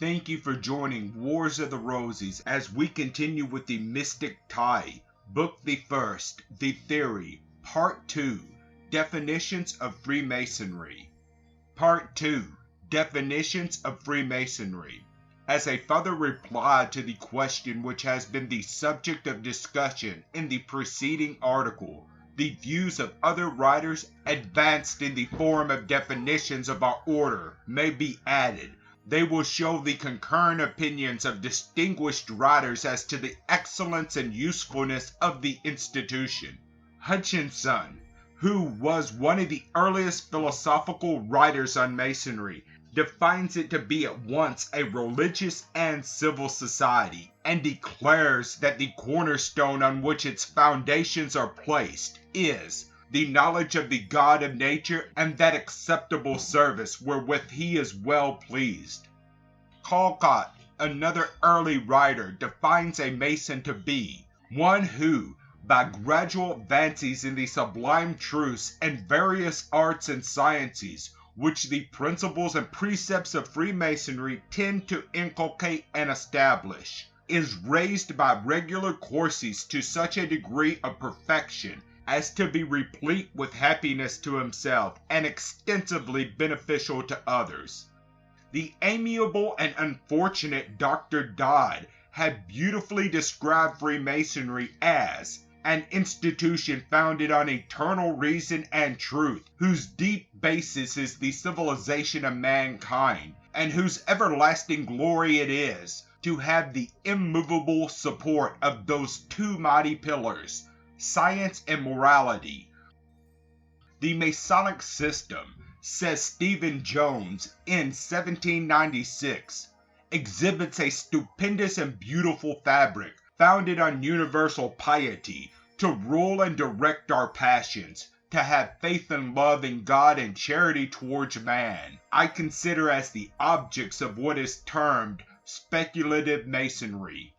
thank you for joining Wars of the Roses as we continue with the Mystic Tie, Book the First, The Theory, Part 2, Definitions of Freemasonry. Part 2, Definitions of Freemasonry. As a further reply to the question which has been the subject of discussion in the preceding article, the views of other writers advanced in the form of definitions of our order may be added. They will show the concurrent opinions of distinguished writers as to the excellence and usefulness of the institution. Hutchinson, who was one of the earliest philosophical writers on Masonry, defines it to be at once a religious and civil society, and declares that the cornerstone on which its foundations are placed is the knowledge of the God of nature and that acceptable service wherewith he is well pleased. Callcott, another early writer, defines a Mason to be one who, by gradual advances in the sublime truths and various arts and sciences, which the principles and precepts of Freemasonry tend to inculcate and establish, is raised by regular courses to such a degree of perfection as to be replete with happiness to himself and extensively beneficial to others. The amiable and unfortunate Dr. Dodd had beautifully described Freemasonry as an institution founded on eternal reason and truth, whose deep basis is the civilization of mankind, and whose everlasting glory it is to have the immovable support of those two mighty pillars, science and morality. The Masonic system, says Stephen Jones in 1796, exhibits a stupendous and beautiful fabric founded on universal piety, to rule and direct our passions, to have faith and love in God and charity towards man. I consider as the objects of what is termed speculative masonry.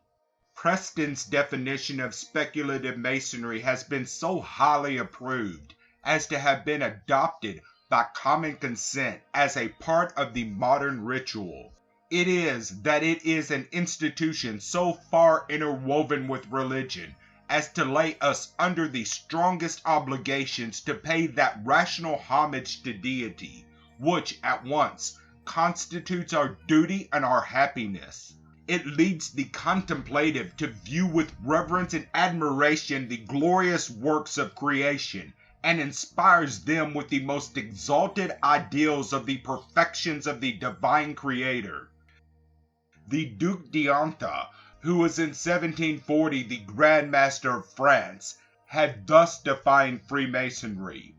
Preston's definition of speculative masonry has been so highly approved as to have been adopted by common consent as a part of the modern ritual. It is that it is an institution so far interwoven with religion as to lay us under the strongest obligations to pay that rational homage to deity, which at once constitutes our duty and our happiness. It leads the contemplative to view with reverence and admiration the glorious works of creation, and inspires them with the most exalted ideals of the perfections of the divine Creator. The Duc d'Enghien, who was in 1740 the Grand Master of France, had thus defined Freemasonry.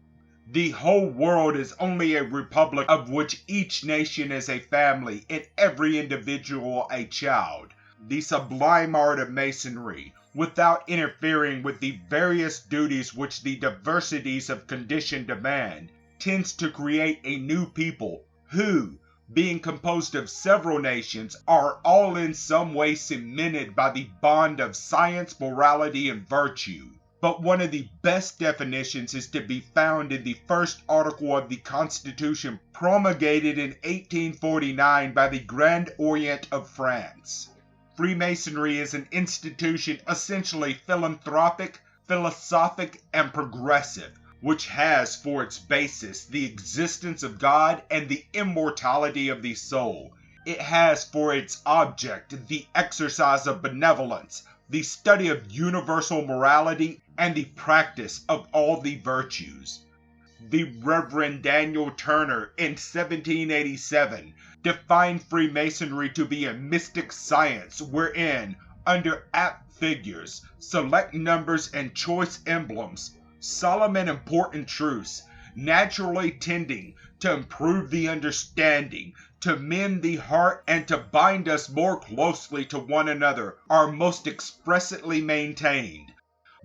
The whole world is only a republic of which each nation is a family and every individual a child. The sublime art of Masonry, without interfering with the various duties which the diversities of condition demand, tends to create a new people who, being composed of several nations, are all in some way cemented by the bond of science, morality, and virtue. But one of the best definitions is to be found in the first article of the Constitution promulgated in 1849 by the Grand Orient of France. Freemasonry is an institution essentially philanthropic, philosophic, and progressive, which has for its basis the existence of God and the immortality of the soul. It has for its object the exercise of benevolence, the study of universal morality, and the practice of all the virtues. The Reverend Daniel Turner in 1787 defined Freemasonry to be a mystic science wherein, under apt figures, select numbers, and choice emblems, solemn and important truths, naturally tending to improve the understanding, to mend the heart, and to bind us more closely to one another, are most expressly maintained.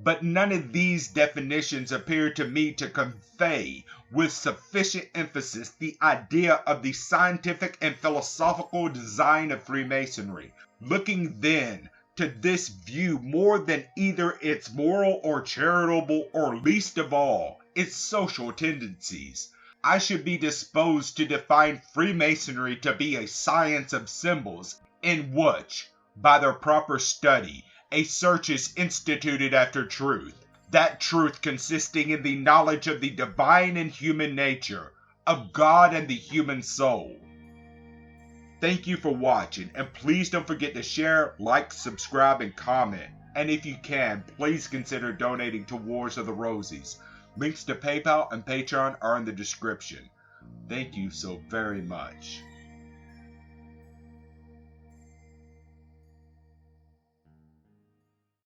But none of these definitions appear to me to convey with sufficient emphasis the idea of the scientific and philosophical design of Freemasonry. Looking then to this view more than either its moral or charitable, or least of all, its social tendencies, I should be disposed to define Freemasonry to be a science of symbols in which, by their proper study, a search is instituted after truth, that truth consisting in the knowledge of the divine and human nature, of God and the human soul. Thank you for watching, and please don't forget to share, like, subscribe, and comment. And if you can, please consider donating to Wars of the Rosies. Links to PayPal and Patreon are in the description. Thank you so very much.